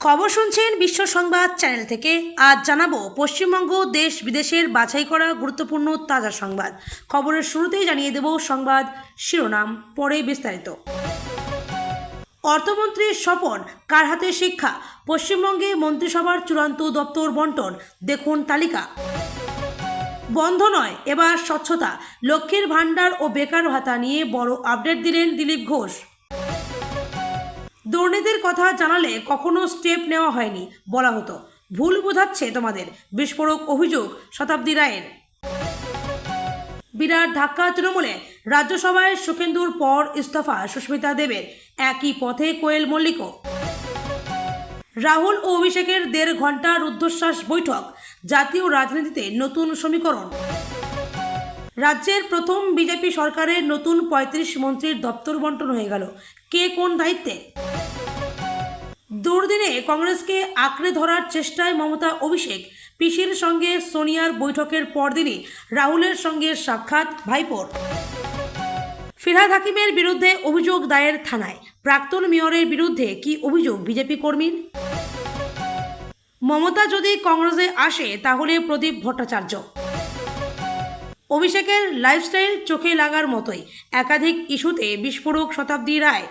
খবর শুনছেন বিশ্ব সংবাদ চ্যানেল থেকে। আজ জানাবো পশ্চিমবঙ্গ দেশ বিদেশের বাছাই করা গুরুত্বপূর্ণ তাজা সংবাদ। খবরের শুরুতেই জানিয়ে দেব সংবাদ শিরোনাম, পরে বিস্তারিত। অর্থমন্ত্রীর স্বপন, কার হাতে শিক্ষা? পশ্চিমবঙ্গে মন্ত্রিসভার চূড়ান্ত দপ্তর বন্টন, দেখুন তালিকা। বন্ধ নয়, এবার স্বচ্ছতা। লক্ষ্মীর ভাণ্ডার ও বেকার ভাতা নিয়ে বড় আপডেট দিলেন দিলীপ ঘোষ। দুর্নীতির কথা জানালে কখনো স্টেপ নেওয়া হয়নি বলা হতো, ভুল বোঝাচ্ছে তোমাদের, বিস্ফোরক অভিযোগ শতাব্দী রায়ের। বিরাট ধাক্কা তৃণমূলে, রাজ্যসভায় সুখেন্দুর পর ইস্তফা সুস্মিতা দেবের, একই পথে কোয়েল মল্লিকও। রাহুল ও অভিষেকের 1.5 ঘন্টা রুদ্ধশ্বাস বৈঠক, জাতীয় রাজনীতিতে নতুন সমীকরণ। রাজ্যের প্রথম বিজেপি সরকারের নতুন 35 মন্ত্রীর দপ্তর বন্টন হয়ে গেল, কে কোন দায়িত্বে? দুর্দিনে কংগ্রেসকে আঁকড়ে ধরার চেষ্টায় মমতা অভিষেক, পিসির সঙ্গে সোনিয়ার বৈঠকের পরদিনই রাহুলের সঙ্গে সাক্ষাৎ ভাইপোর। ফিরহাদ হাকিমের বিরুদ্ধে অভিযোগ দায়ের থানায়, প্রাক্তন মেয়রের বিরুদ্ধে কি অভিযোগ বিজেপি কর্মীর? মমতা যদি কংগ্রেসে আসে তাহলে প্রদীপ ভট্টাচার্য। অভিষেকের লাইফস্টাইল চোখে লাগার মতোই, একাধিক ইস্যুতে বিস্ফোরক শতাব্দী রায়।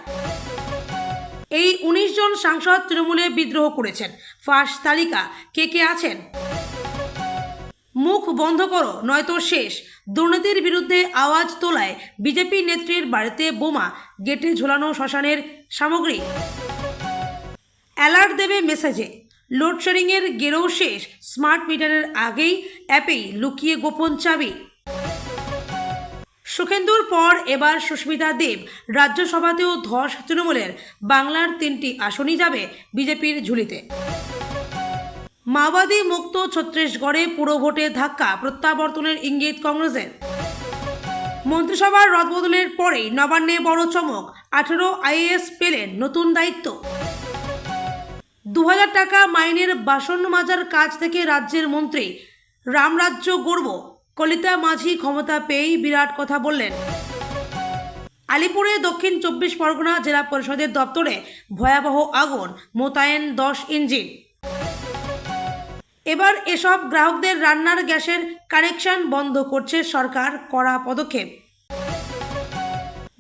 এই 19 জন সাংসদ তৃণমূলে বিদ্রোহ করেছেন, ফাঁস তালিকা, কে কে আছেন? মুখ বন্ধ করো নয়তো শেষ, দুর্নীতির বিরুদ্ধে আওয়াজ তোলায় বিজেপি নেত্রীর বাড়িতে বোমা, গেটে ঝোলানো শ্মশানের সামগ্রী। অ্যালার্ট দেবে মেসেজে, লোডশেডিংয়ের গেরও শেষ, স্মার্ট মিটারের আগেই অ্যাপেই লুকিয়ে গোপন চাবি। সুখেন্দুর পর এবার সুস্মিতা দেব, রাজ্যসভাতেও ধস তৃণমূলের, বাংলার 3টি আসনই যাবে বিজেপির ঝুলিতে। মাওবাদী মুক্ত ছত্তিশগড়ে পুরো ভোটে ধাক্কা, প্রত্যাবর্তনের ইঙ্গিত কংগ্রেসের। মন্ত্রিসভার রদবদলের পরেই নবান্নে বড় চমক, 18 আইএএস পেলেন নতুন দায়িত্ব। 2000 টাকা মাইনের বাসন মাজার কাজ থেকে রাজ্যের মন্ত্রী, রামরাজ্য গড়ব। কলিতা মাঝি ক্ষমতা পেয়েই বিরাট কথা বললেন। আলিপুরে দক্ষিণ 24 পরগনা জেলা পরিষদের দপ্তরে ভয়াবহ আগুন, মোতায়েন 10 ইঞ্জিন। এবার এসব গ্রাহকদের রান্নার গ্যাসের কানেকশন বন্ধ করছে সরকার, কড়া পদক্ষেপ।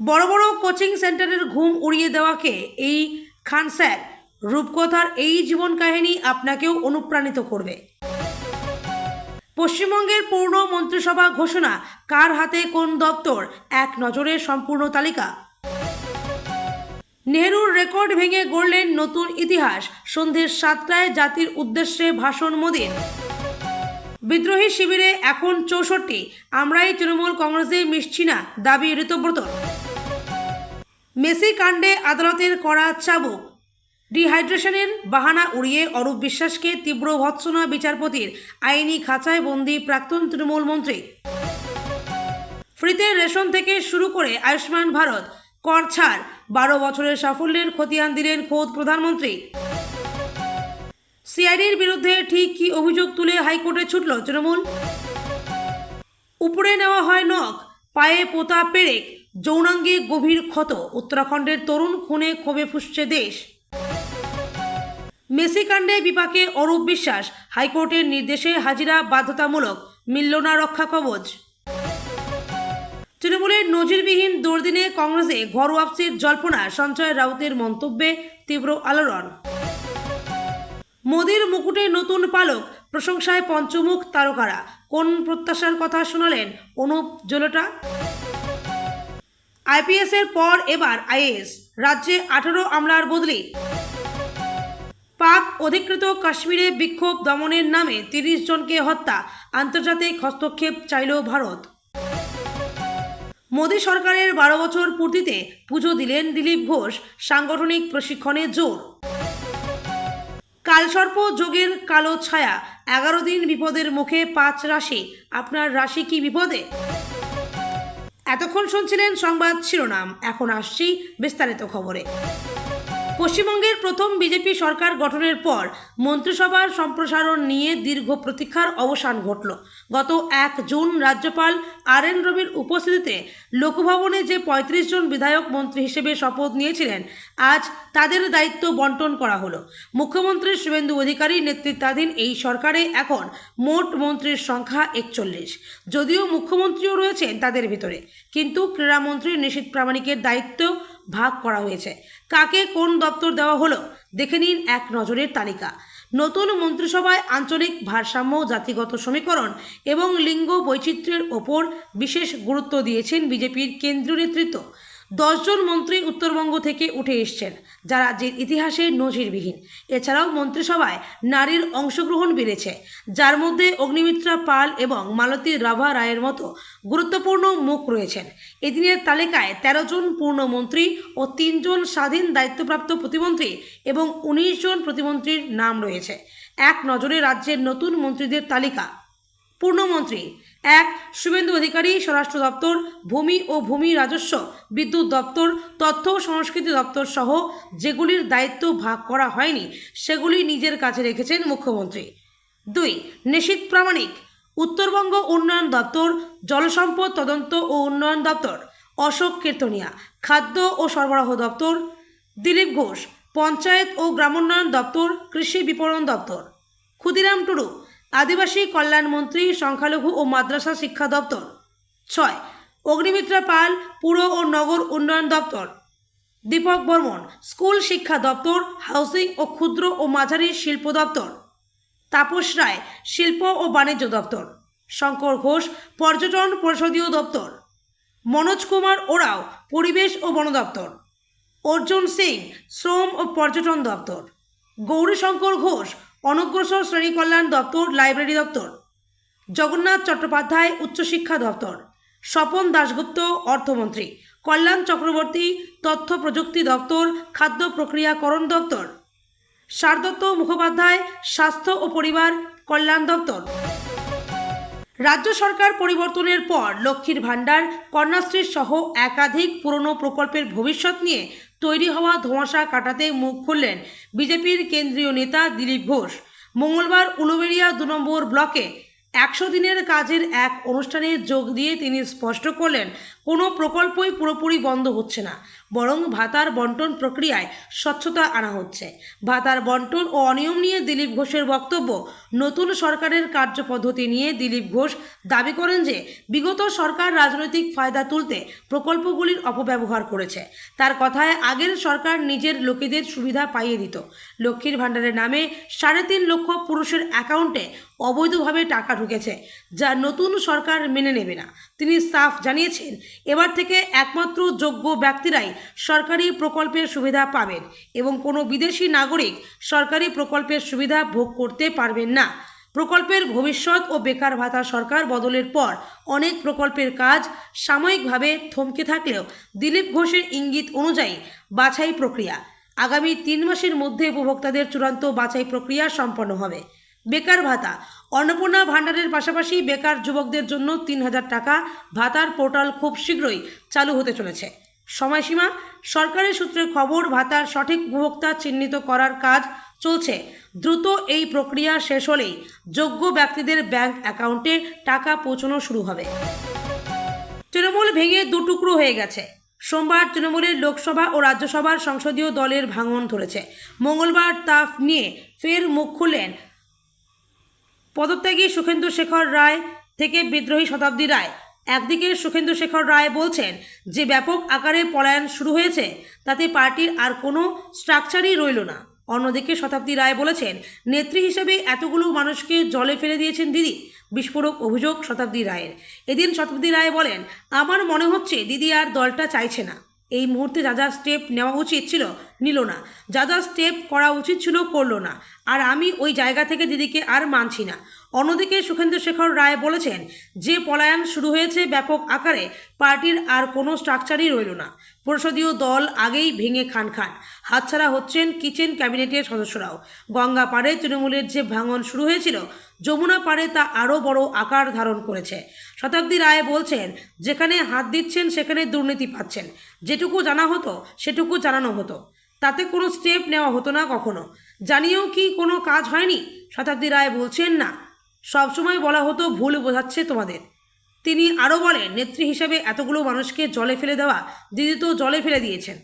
বড় বড় কোচিং সেন্টারের ঘুম উড়িয়ে দেওয়াকে এই খান স্যার, রূপকথার এই জীবন কাহিনী আপনাকেও অনুপ্রাণিত করবে। পশ্চিমবঙ্গের পূর্ণ মন্ত্রিসভা ঘোষণা, কার হাতে কোন দপ্তর, এক নজরে সম্পূর্ণ তালিকা। নেহরুর রেকর্ড ভেঙে গড়লেন নতুন ইতিহাস, সন্ধ্যে 7টায় জাতির উদ্দেশ্যে ভাষণ মোদির। বিদ্রোহী শিবিরে এখন 64, আমরাই তৃণমূল কংগ্রেসে মিশছি না, দাবি ঋতব্রতর। মেসি কাণ্ডে আদালতের কড়া চাবুক, ডিহাইড্রেশনের বাহানা উড়িয়ে অরূপ বিশ্বাসকে তীব্র ভৎসনা বিচারপতির, আইনি খাঁচায় বন্দী প্রাক্তন তৃণমূল মন্ত্রী। ফ্রিতে রেশন থেকে শুরু করে আয়ুষ্মান ভারত, কর ছাড়, 12 বছরের সাফল্যের খতিয়ান দিলেন খোদ প্রধানমন্ত্রী। সিআইডির বিরুদ্ধে ঠিক কি অভিযোগ তুলে হাইকোর্টে ছুটল তৃণমূল? উপরে নেওয়া হয় নখ, পায়ে পোতা পেরেক, যৌনাঙ্গে গভীর ক্ষত, উত্তরাখণ্ডের তরুণ খুনে ক্ষোভে ফুঁসছে দেশ। মেসি কাণ্ডে বিপাকে অরূপ বিশ্বাস, হাইকোর্টের নির্দেশে হাজিরা বাধ্যতামূলক, মিলল না রক্ষা কবচ। তৃণমূলের নজিরবিহীন দুর্দিনে কংগ্রেসে ঘর ওয়াপসির জল্পনা, সঞ্জয় রাউতের মন্তব্যে তীব্র আলোড়ন। মোদির মুকুটে নতুন পালক, প্রশংসায় পঞ্চমুখ তারকারা, কোন প্রত্যাশার কথা শোনালেন অনুপ জলোটা? আইপিএসের পর এবার আইএএস, রাজ্যে 18 আমলার বদলি। পাক অধিকৃত কাশ্মীরে বিক্ষোভ দমনের নামে 30 জনকে হত্যা, আন্তর্জাতিক হস্তক্ষেপ চাইল ভারত। মোদী সরকারের 12 বছর পূর্তিতে পুজো দিলেন দিলীপ ঘোষ, সাংগঠনিক প্রশিক্ষণে জোর। কালসর্প যোগের কালো ছায়া, 11 দিন বিপদের মুখে 5 রাশি, আপনার রাশি কি বিপদে? এতক্ষণ শুনছিলেন সংবাদ শিরোনাম, এখন আসছি বিস্তারিত খবরে। পশ্চিমবঙ্গের প্রথম বিজেপি সরকার গঠনের পর মন্ত্রিসভার সম্প্রসারণ নিয়ে দীর্ঘ প্রতীক্ষার অবসান ঘটল। গত 1 জুন রাজ্যপাল RN রবির উপস্থিতিতে লোকভবনে যে 35 জন বিধায়ক মন্ত্রী হিসেবে শপথ নিয়েছিলেন, আজ তাদের দায়িত্ব বন্টন করা হলো। মুখ্যমন্ত্রী শুভেন্দু অধিকারী নেতৃত্বাধীন এই সরকারে এখন মোট মন্ত্রীর সংখ্যা 41। যদিও মুখ্যমন্ত্রীও রয়েছেন তাদের ভিতরে, কিন্তু ক্রীড়ামন্ত্রী নিশীথ প্রামাণিকের দায়িত্ব ভাগ করা হয়েছে। কাকে কোন দপ্তর দেওয়া হলো দেখে নিন এক নজরের তালিকা। নতুন মন্ত্রিসভায় আঞ্চলিক ভারসাম্য, জাতিগত সমীকরণ এবং লিঙ্গ বৈচিত্র্যের ওপর বিশেষ গুরুত্ব দিয়েছেন বিজেপির কেন্দ্রীয় নেতৃত্ব। 10 জন মন্ত্রী উত্তরবঙ্গ থেকে উঠে এসছেন, যা রাজ্যের ইতিহাসে নজিরবিহীন। এছাড়াও মন্ত্রিসভায় নারীর অংশগ্রহণ বেড়েছে, যার মধ্যে অগ্নিমিত্রা পাল এবং মালতী রাভা রায়ের মতো গুরুত্বপূর্ণ মুখ রয়েছেন। এদিনের তালিকায় 13 জন পূর্ণমন্ত্রী ও 3 জন স্বাধীন দায়িত্বপ্রাপ্ত প্রতিমন্ত্রী এবং 19 জন প্রতিমন্ত্রীর নাম রয়েছে। এক নজরে রাজ্যের নতুন মন্ত্রীদের তালিকা। পূর্ণমন্ত্রী: 1. শুভেন্দু অধিকারী, স্বরাষ্ট্র দপ্তর, ভূমি ও ভূমি রাজস্ব, বিদ্যুৎ দপ্তর, তথ্য ও সংস্কৃতি দপ্তর সহ যেগুলির দায়িত্ব ভাগ করা হয়নি সেগুলি নিজের কাছে রেখেছেন মুখ্যমন্ত্রী। 2. নিশীথ প্রামাণিক, উত্তরবঙ্গ উন্নয়ন দপ্তর, জলসম্পদ তদন্ত ও উন্নয়ন দপ্তর। অশোক কীর্তনিয়া, খাদ্য ও সরবরাহ দপ্তর। দিলীপ ঘোষ, পঞ্চায়েত ও গ্রামোন্নয়ন দপ্তর, কৃষি বিপণন দপ্তর। ক্ষুদিরাম টুডু, আদিবাসী কল্যাণ মন্ত্রী, সংখ্যালঘু ও মাদ্রাসা শিক্ষা দপ্তর। 6. অগ্নিমিত্রা পাল, পুর ও নগর উন্নয়ন দপ্তর। দীপক বর্মন, স্কুল শিক্ষা দপ্তর, হাউসিং ও ক্ষুদ্র ও মাঝারি শিল্প দপ্তর। তাপস রায়, শিল্প ও বাণিজ্য দপ্তর। শঙ্কর ঘোষ, পর্যটন পরিষদীয় দপ্তর। মনোজ কুমার ওরাও, পরিবেশ ও বন দপ্তর। অর্জুন সিং, শ্রম ও পর্যটন দপ্তর। গৌরীশঙ্কর ঘোষ, অনগ্রসর শ্রেণী কল্যাণ দপ্তর, লাইব্রেরি দপ্তর। জগন্নাথ চট্টোপাধ্যায়, উচ্চশিক্ষা দপ্তর। স্বপন দাশগুপ্ত, অর্থমন্ত্রী। কল্যাণ চক্রবর্তী, তথ্য প্রযুক্তি দপ্তর, খাদ্য প্রক্রিয়াকরণ দপ্তর। শারদত্ত মুখোপাধ্যায়, স্বাস্থ্য ও পরিবার কল্যাণ দপ্তর। রাজ্য সরকার পরিবর্তনের পর লক্ষ্মীর ভাণ্ডার, কন্যাশ্রী সহ একাধিক পুরনো প্রকল্পের ভবিষ্যৎ নিয়ে তৈরি হওয়া ধোঁয়াশা কাটাতে মুখ খুললেন বিজেপির কেন্দ্রীয় নেতা দিলীপ ঘোষ। মঙ্গলবার উলুবেড়িয়া 2 নম্বর ব্লকে 100 দিনের কাজের এক অনুষ্ঠানে যোগ দিয়ে তিনি স্পষ্ট করলেন, কোনো প্রকল্পই পুরোপুরি বন্ধ হচ্ছে না, বরং ভাতার বন্টন প্রক্রিয়ায় স্বচ্ছতা আনা হচ্ছে। ভাতার বন্টন ও অনিয়ম নিয়ে দিলীপ ঘোষের বক্তব্য। নতুন সরকারের কার্যপদ্ধতি নিয়ে দিলীপ ঘোষ দাবি করেন যে বিগত সরকার রাজনৈতিক ফায়দা তুলতে প্রকল্পগুলির অপব্যবহার করেছে। তার কথায়, আগের সরকার নিজের লোকেদের সুবিধা পাইয়ে দিত। লক্ষ্মীর ভাণ্ডারের নামে 3.5 লক্ষ পুরুষের অ্যাকাউন্টে অবৈধভাবে টাকা ঢুকেছে, যা নতুন সরকার মেনে নেবে না। তিনি সাফ জানিয়েছেন, এবার থেকে একমাত্র যোগ্য ব্যক্তিরাই সরকারি প্রকল্পের সুবিধা পাবেন এবং কোনো বিদেশি নাগরিক সরকারি প্রকল্পের সুবিধা ভোগ করতে পারবেন না। প্রকল্পের ভবিষ্যৎ ও বেকার ভাতা সরকার বদলের পর অনেক প্রকল্পের কাজ সাময়িকভাবে থমকে থাকলেও দিলীপ ঘোষের ইঙ্গিত অনুযায়ী বাছাই প্রক্রিয়া আগামী 3 মাসের মধ্যে উপভোক্তাদের চূড়ান্ত বাছাই প্রক্রিয়া সম্পন্ন হবে। বেকার ভাতা, অন্নপূর্ণা ভাণ্ডারের পাশাপাশি বেকার যুবকদের জন্য 3000 টাকা ভাতার পোর্টাল খুব শীঘ্রই চালু হতে চলেছে। সময়সীমা, সরকারি সূত্রে খবর, ভাতার সঠিক উপভোক্তা চিহ্নিত করার কাজ চলছে। দ্রুত এই প্রক্রিয়া শেষ হলেই যোগ্য ব্যক্তিদের ব্যাংক অ্যাকাউন্টে টাকা পৌঁছানো শুরু হবে। তৃণমূল ভেঙে 2 টুকরো হয়ে গেছে। সোমবার তৃণমূলের লোকসভা ও রাজ্যসভার সংসদীয় দলের ভাঙন ধরেছে। মঙ্গলবার তা নিয়ে ফের মুখ খুললেন পদত্যাগী সুখেন্দু শেখর রায় থেকে বিদ্রোহী শতাব্দী রায়। একদিকে সুখেন্দু শেখর রায় বলছেন যে ব্যাপক আকারে পলায়ন শুরু হয়েছে, তাতে পার্টির আর কোনো স্ট্রাকচারই রইল না। অন্যদিকে শতাব্দী রায় বলেছেন, নেত্রী হিসেবে এতগুলো মানুষকে জলে ফেলে দিয়েছেন দিদি। বিস্ফোরক অভিযোগ শতাব্দী রায়ের। এদিন শতাব্দী রায় বলেন, আমার মনে হচ্ছে দিদি আর দলটা চাইছে না। এই মুহূর্তে যা যা স্টেপ নেওয়া উচিত ছিল নিল না, যা যা স্টেপ করা উচিত ছিল করলো না, আর আমি ওই জায়গা থেকে দিদিকে আর মানছি না। অন্যদিকে সুখেন্দু শেখর রায় বলেছেন, যে পলায়ন শুরু হয়েছে ব্যাপক আকারে, পার্টির আর কোনো স্ট্রাকচারই রইল না। পরিষদীয় দল আগেই ভেঙে খান খান, হাতছাড়া হচ্ছেন কিচেন ক্যাবিনেটের সদস্যরাও। গঙ্গা পাড়ে তৃণমূলের যে ভাঙন শুরু হয়েছিল, যমুনা পাড়ে তা আরও বড় আকার ধারণ করেছে। শতাব্দী রায় বলছেন, যেখানে হাত দিচ্ছেন সেখানে দুর্নীতি পাচ্ছেন, যেটুকু জানা হতো সেটুকু জানানো হতো। তাতে কোনো স্টেপ নেওয়া হতো না কখনো। জানিয়েও কি কোনো কাজ হয়নি? শতাব্দী রায় বলছেন, না, সবসময় বলা হতো ভুল বোঝাচ্ছে তোমাদের। তিনি আরও বলেন, নেত্রী হিসেবে এতগুলো মানুষকে জলে ফেলে দেওয়া দিদি তো জলে ফেলে দিয়েছেন।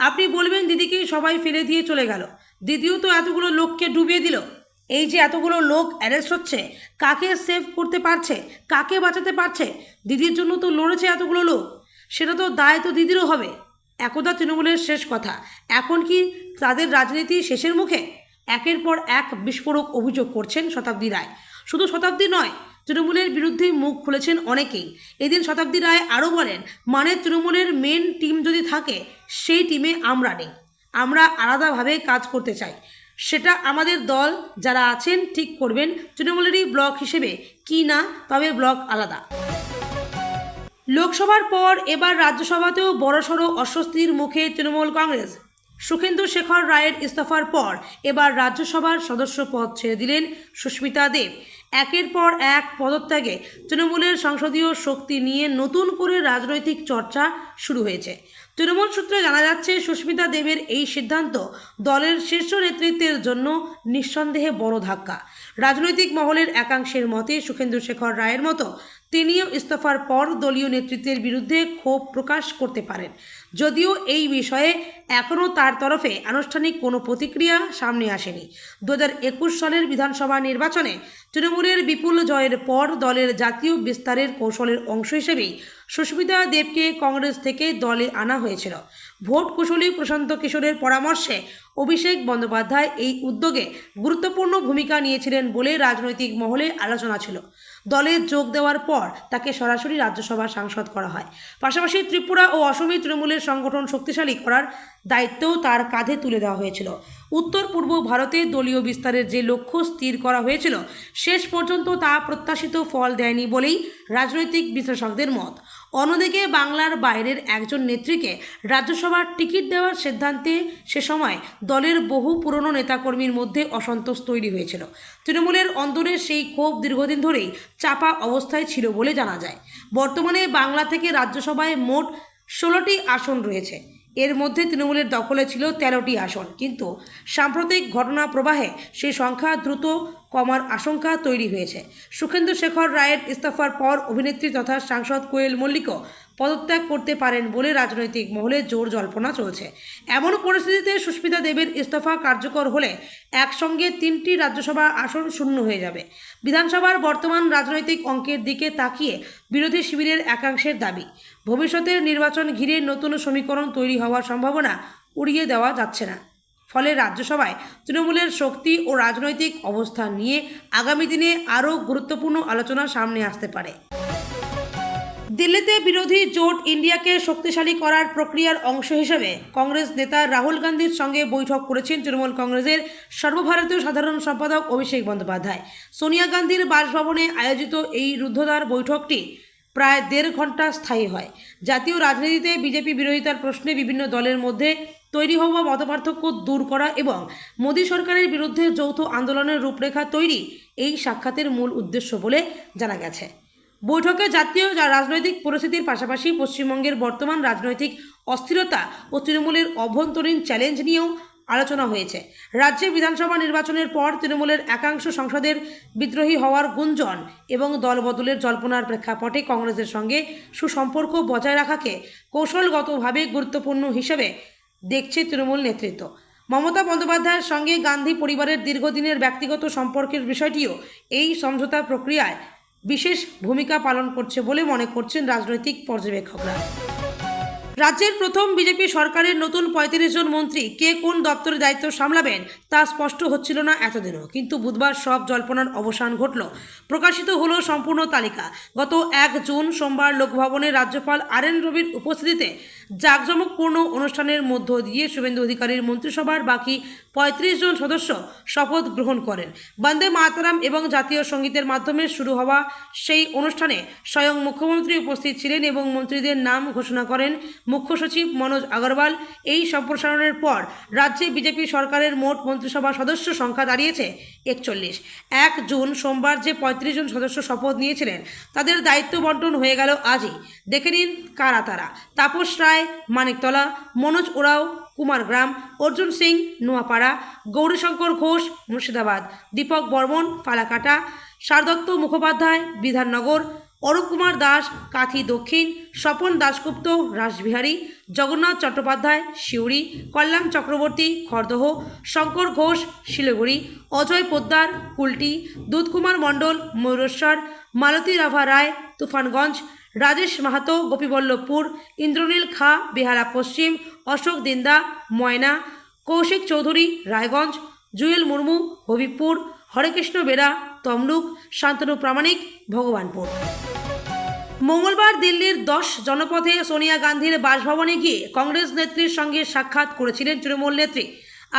আপনি বলবেন দিদিকেই সবাই ফেলে দিয়ে চলে গেল, দিদিও তো এতগুলো লোককে ডুবিয়ে দিল। এই যে এতগুলো লোক অ্যারেস্ট হচ্ছে, কাকে সেভ করতে পারছে, কাকে বাঁচাতে পারছে? দিদির জন্য তো লড়েছে এতগুলো লোক, সেটা তো দায় তো দিদিরও হবে। একদা তৃণমূলের শেষ কথা, এখন কি তাদের রাজনীতি শেষের মুখে? একের পর এক বিস্ফোরক অভিযোগ করছেন শতাব্দী রায়। শুধু শতাব্দী নয়, তৃণমূলের বিরুদ্ধেই মুখ খুলেছেন অনেকেই। এদিন শতাব্দী রায় আরও বলেন, মানে তৃণমূলের মেন টিম যদি থাকে, সেই টিমে আমরা নেই, আমরা আলাদাভাবে কাজ করতে চাই। সেটা আমাদের দল যারা আছেন ঠিক করবেন, তৃণমূলেরই ব্লক হিসেবে কি না, তবে ব্লক আলাদা। লোকসভার পর এবার রাজ্যসভাতেও বড়সড় অস্বস্তির মুখে তৃণমূল কংগ্রেস। সুখেন্দু শেখর রায়ের ইস্তফার পর এবার রাজ্যসভার সদস্য পদ ছেড়ে দিলেন সুস্মিতা দেব। একের পর এক পদত্যাগে তৃণমূলের সংসদীয় শক্তি নিয়ে নতুন করে রাজনৈতিক চর্চা শুরু হয়েছে। তৃণমূল সূত্রে জানা যাচ্ছে, সুস্মিতা দেবের এই সিদ্ধান্ত দলের শীর্ষ নেতৃত্বের জন্য নিঃসন্দেহে বড় ধাক্কা। রাজনৈতিক মহলের একাংশের মতে সুখেন্দু শেখর রায়ের মতো তিনিও ইস্তফার পর দলীয় নেতৃত্বের বিরুদ্ধে ক্ষোভ প্রকাশ করতে পারেন, যদিও এই বিষয়ে এখনও তার তরফে আনুষ্ঠানিক কোনো প্রতিক্রিয়া সামনে আসেনি। 2021 সালের বিধানসভা নির্বাচনে তৃণমূলের বিপুল জয়ের পর দলের জাতীয় বিস্তারের কৌশলের অংশ হিসেবেই সুস্মিতা দেবকে কংগ্রেস থেকে দলে আনা হয়েছিল। ভোট কুশলী প্রশান্ত কিশোরের পরামর্শে অভিষেক বন্দ্যোপাধ্যায় এই উদ্যোগে গুরুত্বপূর্ণ ভূমিকা নিয়েছিলেন বলে রাজনৈতিক মহলে আলোচনা ছিল। দলে যোগ দেওয়ার পর তাকে সরাসরি রাজ্যসভার সাংসদ করা হয়। পাশাপাশি ত্রিপুরা ও অসমে তৃণমূলের সংগঠন শক্তিশালী করার দায়িত্বও তার কাঁধে তুলে দেওয়া হয়েছিল। উত্তর পূর্ব ভারতে দলীয় বিস্তারের যে লক্ষ্য স্থির করা হয়েছিল, শেষ পর্যন্ত তা প্রত্যাশিত ফল দেয়নি বলেই রাজনৈতিক বিশ্লেষকদের মত। অন্যদিকে বাংলার বাইরের একজন নেত্রীকে রাজ্যসভার টিকিট দেওয়ার সিদ্ধান্তে সে সময় দলের বহু পুরনো নেতাকর্মীর মধ্যে অসন্তোষ তৈরি হয়েছিল। তৃণমূলের অন্দরে সেই ক্ষোভ দীর্ঘদিন ধরেই চাপা অবস্থায় ছিল বলে জানা যায়। বর্তমানে বাংলা থেকে রাজ্যসভায় মোট 16টি আসন রয়েছে। এর মধ্যে তৃণমূলের দখলে ছিল 13টি আসন, কিন্তু সাম্প্রতিক ঘটনা প্রবাহে সেই সংখ্যা দ্রুত কমার আশঙ্কা তৈরি হয়েছে। সুখেন্দু শেখর রায়ের ইস্তফার পর অভিনেত্রী তথা সাংসদ কোয়েল মল্লিকও পদত্যাগ করতে পারেন বলে রাজনৈতিক মহলে জোর জল্পনা চলছে। এমন পরিস্থিতিতে সুস্মিতা দেবের ইস্তফা কার্যকর হলে একসঙ্গে 3টি রাজ্যসভা আসন শূন্য হয়ে যাবে। বিধানসভার বর্তমান রাজনৈতিক অঙ্কের দিকে তাকিয়ে বিরোধী শিবিরের একাংশের দাবি, ভবিষ্যতের নির্বাচন ঘিরে নতুন সমীকরণ তৈরি হওয়ার সম্ভাবনা উড়িয়ে দেওয়া যাচ্ছে না। ফলে রাজ্যসভায় তৃণমূলের শক্তি ও রাজনৈতিক অবস্থান নিয়ে আগামী দিনে আরও গুরুত্বপূর্ণ আলোচনা সামনে আসতে পারে। দিল্লিতে বিরোধী জোট ইন্ডিয়াকে শক্তিশালী করার প্রক্রিয়ার অংশ হিসেবে কংগ্রেস নেতা রাহুল গান্ধীর সঙ্গে বৈঠক করেছেন তৃণমূল কংগ্রেসের সর্বভারতীয় সাধারণ সম্পাদক অভিষেক বন্দ্যোপাধ্যায়। সোনিয়া গান্ধীর বাসভবনে আয়োজিত এই রুদ্ধদ্বার বৈঠকটি প্রায় 1.5 ঘন্টা স্থায়ী হয়। জাতীয় রাজনীতিতে বিজেপি বিরোধিতার প্রশ্নে বিভিন্ন দলের মধ্যে তৈরি হওয়া মতপার্থক্য দূর করা এবং মোদী সরকারের বিরুদ্ধে যৌথ আন্দোলনের রূপরেখা তৈরি এই সাক্ষাতের মূল উদ্দেশ্য বলে জানা গেছে। বৈঠকে জাতীয় রাজনৈতিক পরিস্থিতির পাশাপাশি পশ্চিমবঙ্গের বর্তমান রাজনৈতিক অস্থিরতা ও তৃণমূলের অভ্যন্তরীণ চ্যালেঞ্জ নিয়েও আলোচনা হয়েছে। রাজ্যে বিধানসভা নির্বাচনের পর তৃণমূলের একাংশ সংসদের বিদ্রোহী হওয়ার গুঞ্জন এবং দলবদলের জল্পনার প্রেক্ষাপটে কংগ্রেসের সঙ্গে সুসম্পর্ক বজায় রাখাকে কৌশলগতভাবে গুরুত্বপূর্ণ হিসেবে দেখছে তৃণমূল নেতৃত্ব। মমতা বন্দ্যোপাধ্যায়ের সঙ্গে গান্ধী পরিবারের দীর্ঘদিনের ব্যক্তিগত সম্পর্কের বিষয়টিও এই সমঝোতা প্রক্রিয়ায় বিশেষ ভূমিকা পালন করছে বলে মনে করছেন রাজনৈতিক পর্যবেক্ষকরা। রাজ্যের প্রথম বিজেপি সরকারের নতুন 35 জন মন্ত্রী কে কোন দপ্তরের দায়িত্ব সামলাবেন তা স্পষ্ট হচ্ছিল না এতদিনও, কিন্তু বুধবার সব জল্পনার অবসান ঘটল। প্রকাশিত হলো সম্পূর্ণ তালিকা। গত 1 জুন সোমবার লোকভবনে রাজ্যপাল RN রবির উপস্থিতিতে জাঁকজমকপূর্ণ অনুষ্ঠানের মধ্য দিয়ে শুভেন্দু অধিকারীর মন্ত্রিসভার বাকি 35 জন সদস্য শপথ গ্রহণ করেন। বন্দে মাতরম এবং জাতীয় সঙ্গীতের মাধ্যমে শুরু হওয়া সেই অনুষ্ঠানে স্বয়ং মুখ্যমন্ত্রী উপস্থিত ছিলেন এবং মন্ত্রীদের নাম ঘোষণা করেন মুখ্য সচিব মনোজ আগরওয়াল। এই সম্প্রসারণের পর রাজ্যে বিজেপি সরকারের মোট মন্ত্রিসভা সদস্য সংখ্যা দাঁড়িয়েছে 41। 1 জুন সোমবার যে 35 জন সদস্য শপথ নিয়েছিলেন তাদের দায়িত্ব বন্টন হয়ে গেল আজই। দেখে নিন কারা তারা: তাপস রায় মানিকতলা, মনোজ ওরাও কুমারগ্রাম, অর্জুন সিং নোয়াপাড়া, গৌরীশঙ্কর ঘোষ মুর্শিদাবাদ, দীপক বর্মন ফালাকাটা, শারদত্ত মুখোপাধ্যায় বিধাননগর, অরূপ কুমার দাস কাথি দক্ষিণ, স্বপন দাশগুপ্ত রাসবিহারী, জগন্নাথ চট্টোপাধ্যায় সিউড়ি, কল্যাণ চক্রবর্তী খড়দহ, শঙ্কর ঘোষ শিলিগুড়ি, অজয় পোদ্দার কুলটি, দুধকুমার মণ্ডল ময়ূরেশ্বর, মালতী রাভা রায় তুফানগঞ্জ, রাজেশ মাহাতো গোপীবল্লভপুর, ইন্দ্রনীল খা বেহালা পশ্চিম, অশোক দিন্দা ময়না, কৌশিক চৌধুরী রায়গঞ্জ, জুয়েল মুর্মু হবিবপুর, হরেকৃষ্ণ বেরা তমলুক, শান্তনু প্রামাণিক ভগবানপুর। মঙ্গলবার দিল্লির 10 জনপথে সোনিয়া গান্ধীর বাসভবনে গিয়ে কংগ্রেস নেত্রীর সঙ্গে সাক্ষাৎ করেছিলেন তৃণমূল নেত্রী।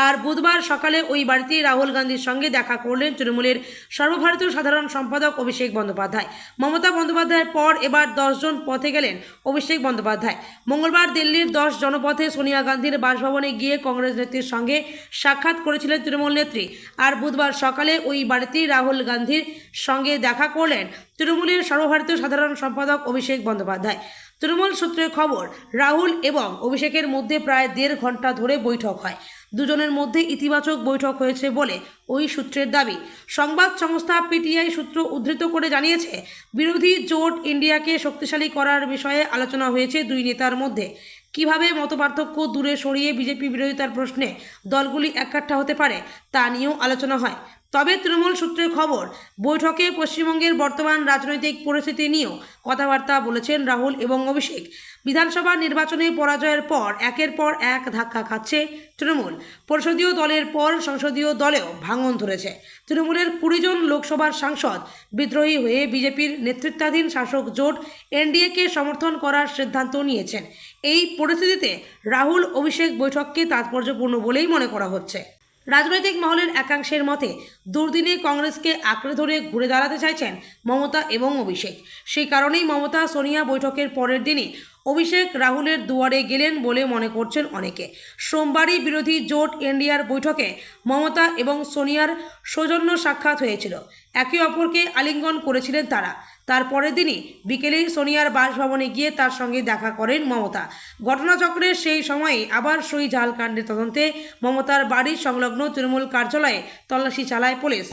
আর বুধবার সকালে ওই বাড়িতেই রাহুল গান্ধীর সঙ্গে দেখা করলেন তৃণমূলের সর্বভারতীয় সাধারণ সম্পাদক অভিষেক বন্দ্যোপাধ্যায়। মমতা বন্দ্যোপাধ্যায়ের পর এবার 10 জন পথে গেলেন অভিষেক বন্দ্যোপাধ্যায়। মঙ্গলবার দিল্লির 10 জনপথে সোনিয়া গান্ধীর বাসভবনে গিয়ে কংগ্রেস নেত্রীর সঙ্গে সাক্ষাৎ করেছিলেন তৃণমূল নেত্রী। আর বুধবার সকালে ওই বাড়িতেই রাহুল গান্ধীর সঙ্গে দেখা করলেন তৃণমূলের সর্বভারতীয় সাধারণ সম্পাদক অভিষেক বন্দ্যোপাধ্যায়। তৃণমূল সূত্রের খবর, রাহুল এবং অভিষেকের মধ্যে প্রায় 1.5 ঘন্টা ধরে বৈঠক হয়। দুজনের মধ্যে ইতিবাচক বৈঠক হয়েছে বলে ওই সূত্রের দাবি। সংবাদ সংস্থা পিটিআই সূত্র উদ্ধৃত করে জানিয়েছে, বিরোধী জোট ইন্ডিয়াকে শক্তিশালী করার বিষয়ে আলোচনা হয়েছে দুই নেতার মধ্যে। কিভাবে মতপার্থক্য দূরে সরিয়ে বিজেপি বিরোধিতার প্রশ্নে দলগুলি এককাঠ্টা হতে পারে তা নিয়েও আলোচনা হয়। তবে তৃণমূল সূত্রের খবর, বৈঠকে পশ্চিমবঙ্গের বর্তমান রাজনৈতিক পরিস্থিতি নিয়েও কথাবার্তা বলেছেন রাহুল এবং অভিষেক। বিধানসভা নির্বাচনে পরাজয়ের পর একের পর এক ধাক্কা খাচ্ছে তৃণমূল। পরিষদীয় দলের পর সংসদীয় দলেও ভাঙন ধরেছে। তৃণমূলের 20 জন লোকসভার সাংসদ বিদ্রোহী হয়ে বিজেপির নেতৃত্বাধীন শাসক জোট এনডিএকে সমর্থন করার সিদ্ধান্ত নিয়েছেন। এই পরিস্থিতিতে রাহুল অভিষেক বৈঠককে তাৎপর্যপূর্ণ বলেই মনে করা হচ্ছে। রাজনৈতিক মহলের একাংশের মতে, দুর্দিনে কংগ্রেসকে আঁকড়ে ধরে ঘুরে দাঁড়াতে চাইছেন মমতা এবং অভিষেক। সেই কারণেই মমতা সোনিয়া বৈঠকের পরের দিনই অভিষেক রাহুলের দুয়ারে গেলেন বলে মনে করছেন অনেকে। সোমবারই বিরোধী জোট ইন্ডিয়ার বৈঠকে মমতা এবং সোনিয়ার সৌজন্য সাক্ষাৎ হয়েছিল। একে অপরকে আলিঙ্গন করেছিলেন তারা। তার পরের দিনই বিকেলেই সোনিয়ার বাসভবনে গিয়ে তার সঙ্গে দেখা করেন মমতা। ঘটনাচক্রের সেই সময়ে আবার সই জাল কাণ্ডের তদন্তে মমতার বাড়ির সংলগ্ন তৃণমূল কার্যালয়ে তল্লাশি চালায় পুলিশ।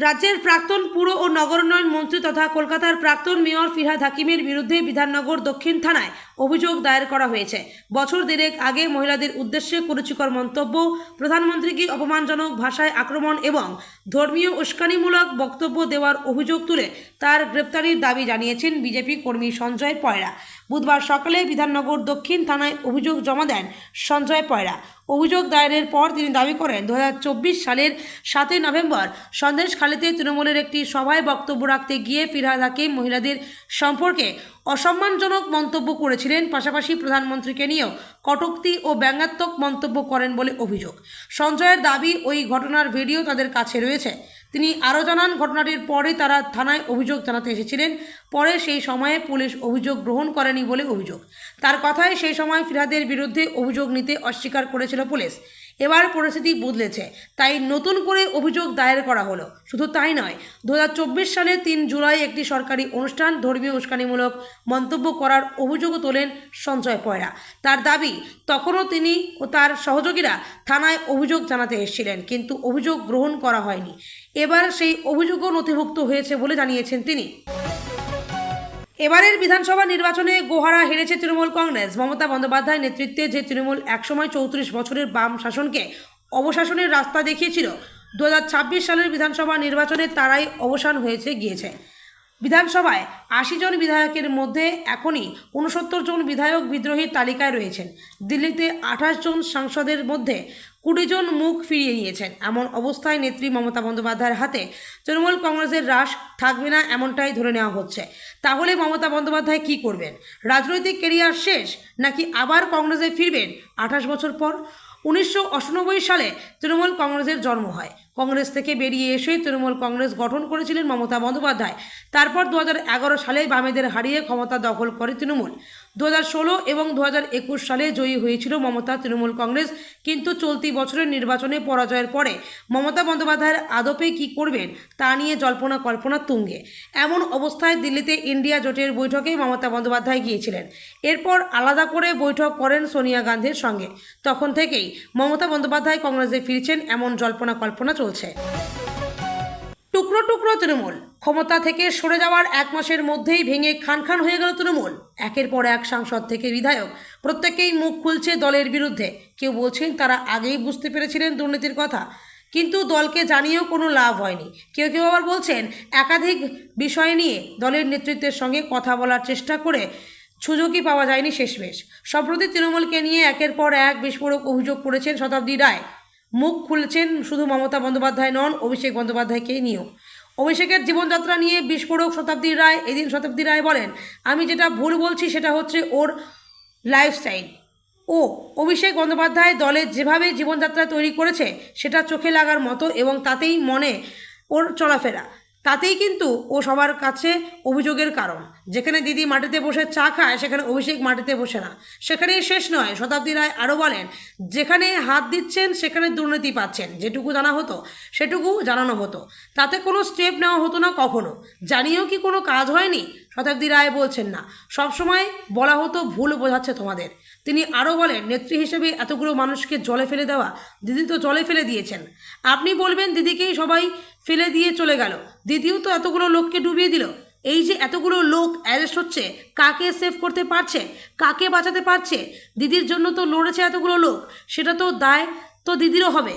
রাজ্যের প্রাক্তন পুর ও নগরোন্নয়ন মন্ত্রী তথা কলকাতার প্রাক্তন মেয়র ফিরহাদ হাকিমের বিরুদ্ধে বিধাননগর দক্ষিণ থানায় অভিযোগ দায়ের করা হয়েছে। বছর দেড়েক আগে মহিলাদের উদ্দেশ্যে কুরুচিকর মন্তব্য, প্রধানমন্ত্রীকে অপমানজনক ভাষায় আক্রমণ এবং ধর্মীয় উস্কানিমূলক বক্তব্য দেওয়ার অভিযোগ তুলে তার গ্রেপ্তারির দাবি জানিয়েছেন বিজেপি কর্মী সঞ্জয় পয়রা। বুধবার সকালে বিধাননগর দক্ষিণ থানায় অভিযোগ জমা দেন সঞ্জয় পয়রা। অভিযোগ দায়েরের পর তিনি দাবি করেন, 2024 সালের 7 নভেম্বর সন্দেশখালীতে তৃণমূলের একটি সভায় বক্তব্য রাখতে গিয়ে ফিরহাদ হাকিম মহিলাদের সম্পর্কে অসম্মানজনক মন্তব্য করেছিলেন। পাশাপাশি প্রধানমন্ত্রীকে নিয়েও কটূক্তি ও ব্যঙ্গাত্মক মন্তব্য করেন বলে অভিযোগ। সঞ্জয়ের দাবি, ওই ঘটনার ভিডিও তাদের কাছে রয়েছে। তিনি আরও জানান, ঘটনাটির পরে তারা থানায় অভিযোগ জানাতে এসেছিলেন। পরে সেই সময়ে পুলিশ অভিযোগ গ্রহণ করেনি বলে অভিযোগ। তার কথায় সেই সময় ফিরহাদের বিরুদ্ধে অভিযোগ নিতে অস্বীকার করেছিল পুলিশ। এবার পরিস্থিতি বদলেছে, তাই নতুন করে অভিযোগ দায়ের করা হলো। শুধু তাই নয়, 2024 সালে 3 জুলাই একটি সরকারি অনুষ্ঠান ধর্মীয় উস্কানিমূলক মন্তব্য করার অভিযোগও তোলেন সঞ্জয় পয়রা। তার দাবি, তখনও তিনি ও তার সহযোগীরা থানায় অভিযোগ জানাতে এসেছিলেন, কিন্তু অভিযোগ গ্রহণ করা হয়নি। এবার সেই অভিযোগও নথিভুক্ত হয়েছে বলে জানিয়েছেন তিনি। এবারের বিধানসভা নির্বাচনে গোহারা হেরেছে তৃণমূল কংগ্রেস। মমতা বন্দ্যোপাধ্যায়ের নেতৃত্বে যে তৃণমূল একসময় 34 বছরের বাম শাসনকে অবসানের রাস্তা দেখিয়েছিল, 2026 সালের বিধানসভা নির্বাচনে তারাই অবসান গিয়েছে। বিধানসভায় 80 জন বিধায়কের মধ্যে এখনই 69 জন বিধায়ক বিদ্রোহীর তালিকায় রয়েছেন। দিল্লিতে 28 জন সাংসদের মধ্যে 20 জন মুখ ফিরিয়ে নিয়েছেন। এমন অবস্থায় নেত্রী মমতা বন্দ্যোপাধ্যায়ের হাতে তৃণমূল কংগ্রেসের রাশ থাকবে না, এমনটাই ধরে নেওয়া হচ্ছে। তাহলে মমতা বন্দ্যোপাধ্যায় কী করবেন? রাজনৈতিক কেরিয়ার শেষ, নাকি আবার কংগ্রেসে ফিরবেন 28 বছর পর? 1998 সালে তৃণমূল কংগ্রেসের জন্ম হয়। কংগ্রেস থেকে বেরিয়ে এসে তৃণমূল কংগ্রেস গঠন করেছিলেন মমতা বন্দ্যোপাধ্যায়। তারপর 2011 সালে বামেদের হারিয়ে ক্ষমতা দখল করে তৃণমূল। 2016 এবং 2021 সালে জয়ী হয়েছিল মমতা তৃণমূল কংগ্রেস, কিন্তু চলতি বছরের নির্বাচনে পরাজয়ের পরে মমতা বন্দ্যোপাধ্যায়ের আদপে কী করবেন তা নিয়ে জল্পনা কল্পনা তুঙ্গে। এমন অবস্থায় দিল্লিতে ইন্ডিয়া জোটের বৈঠকে মমতা বন্দ্যোপাধ্যায় গিয়েছিলেন। এরপর আলাদা করে বৈঠক করেন সোনিয়া গান্ধীর সঙ্গে। তখন থেকেই মমতা বন্দ্যোপাধ্যায় কংগ্রেসে ফিরছেন এমন জল্পনা কল্পনা চলছে। টুকরো টুকরো তৃণমূল। ক্ষমতা থেকে সরে যাওয়ার 1 মাসের মধ্যেই ভেঙে খান খান হয়ে গেল তৃণমূল। একের পর এক সাংসদ থেকে বিধায়ক প্রত্যেকেই মুখ খুলছে দলের বিরুদ্ধে। কেউ বলছেন তারা আগেই বুঝতে পেরেছিলেন দুর্নীতির কথা, কিন্তু দলকে জানিয়েও কোনো লাভ হয়নি। কেউ কেউ আবার বলছেন একাধিক বিষয় নিয়ে দলের নেতৃত্বের সঙ্গে কথা বলার চেষ্টা করে সুযোগই পাওয়া যায়নি শেষমেশ। সম্প্রতি তৃণমূলকে নিয়ে একের পর এক বিস্ফোরক অভিযোগ করেছেন শতাব্দী রায়। মুখ খুলছেন শুধু মমতা বন্দ্যোপাধ্যায় নন, অভিষেক বন্দ্যোপাধ্যায়কে নিয়েও। অভিষেকের জীবনযাত্রা নিয়ে বিস্ফোরক শতাব্দী রায়। এদিন শতাব্দী রায় বলেন, আমি যেটা ভুল বলছি সেটা হচ্ছে ওর লাইফস্টাইল। ও অভিষেক বন্দ্যোপাধ্যায় দলের যেভাবে জীবনযাত্রা তৈরি করেছে সেটা চোখে লাগার মতো, এবং তাতেই মনে ওর চলাফেরা, তাতেই কিন্তু ও সবার কাছে অভিযোগের কারণ। যেখানে দিদি মাটিতে বসে চা খায় সেখানে অভিষেক মাটিতে বসে না। সেখানেই শেষ নয়, শতাব্দী রায় আরও বলেন, যেখানে হাত দিচ্ছেন সেখানে দুর্নীতি পাচ্ছেন। যেটুকু জানা হতো সেটুকু জানানো হতো, তাতে কোনো স্টেপ নেওয়া হতো না কখনো। জানিয়েও কি কোনো কাজ হয়নি? শতাব্দী রায় বলছেন না, সবসময় বলা হতো ভুল বোঝাচ্ছে তোমাদের। তিনি আরও বলেন, নেত্রী হিসেবে এতগুলো মানুষকে জলে ফেলে দেওয়া, দিদি তো জলে ফেলে দিয়েছেন। আপনি বলবেন দিদিকেই সবাই ফেলে দিয়ে চলে গেল, দিদিও তো এতগুলো লোককে ডুবিয়ে দিল। এই যে এতগুলো লোক অ্যারেস্ট হচ্ছে, কাকে সেভ করতে পারছে, কাকে বাঁচাতে পারছে? দিদির জন্য তো লড়েছে এতগুলো লোক, সেটা তো দায় তো দিদিরও হবে।